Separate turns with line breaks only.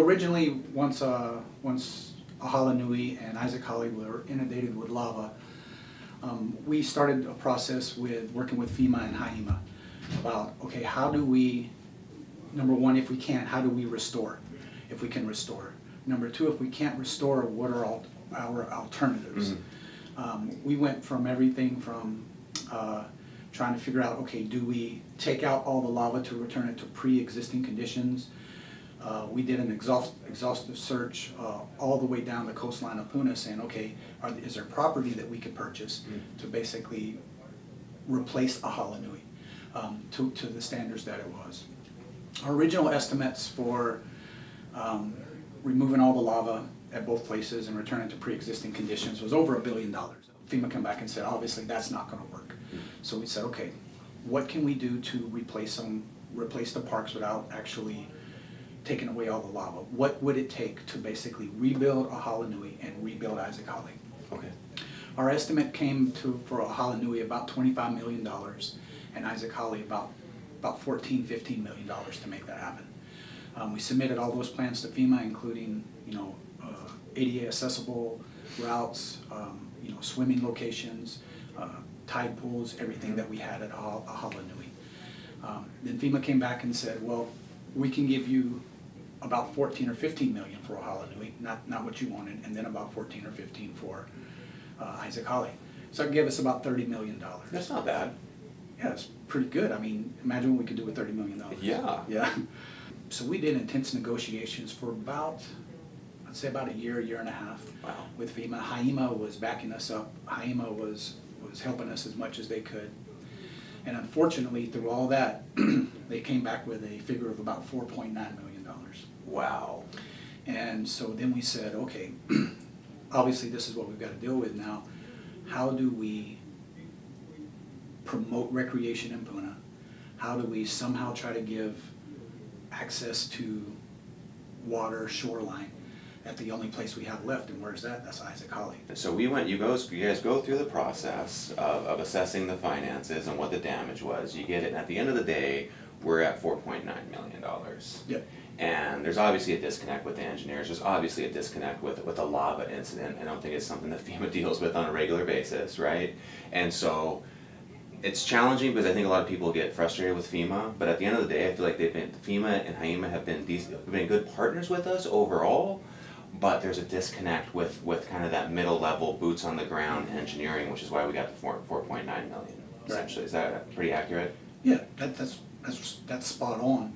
originally, once Ahalanui and Isaac Holly were inundated with lava, we started a process with working with FEMA and HAIMA about, okay, how do we, number one, if we can, how do we restore, if we can restore? Number two, if we can't restore, what are our alternatives? We went from everything from trying to figure out, okay, do we take out all the lava to return it to pre-existing conditions? We did an exhaustive search all the way down the coastline of Puna, saying, okay, is there property that we could purchase to basically replace Ahalanui to the standards that it was? Our original estimates for removing all the lava at both places and returning to pre-existing conditions was over $1 billion. FEMA came back and said, obviously that's not going to work. So we said, okay, what can we do to replace the parks without actually taking away all the lava? What would it take to basically rebuild Ahalanui and rebuild Isaac Holly?
Okay.
Our estimate came to, for Ahalanui, about $25 million, and Isaac Holly about $14–15 million to make that happen. We submitted all those plans to FEMA, including ADA accessible routes, swimming locations, tide pools, everything that we had at Ahalanui. Then FEMA came back and said, well, we can give you about 14 or 15 million for Ahalanui, not what you wanted, and then about 14 or 15 for Isaac Holly. So it gave us about $30 million.
That's not bad.
Yeah, it's pretty good. I mean, imagine what we could do with $30 million.
Yeah.
Yeah. So we did intense negotiations for about, I'd say about a year and a half.
Wow.
With FEMA. HAIMA was backing us up. HAIMA was helping us as much as they could. And unfortunately, through all that, they came back with a figure of about $4.9 million.
Wow.
And so then we said, okay, obviously this is what we've got to deal with now. How do we promote recreation in Puna? How do we somehow try to give access to water, shoreline, at the only place we have left? And where's that? That's Isaac Holly.
So we went, you guys go through the process of assessing the finances and what the damage was. You get it, and at the end of the day, we're at $4.9 million.
Yep.
And there's obviously a disconnect with the engineers. There's obviously a disconnect with the lava incident. I don't think it's something that FEMA deals with on a regular basis, right? And so it's challenging because I think a lot of people get frustrated with FEMA, but at the end of the day, I feel like FEMA and HAIMA have been good partners with us overall, but there's a disconnect with kind of that middle level, boots on the ground engineering, which is why we got the 4.9 million, essentially. Is that pretty accurate?
Yeah, that's spot on.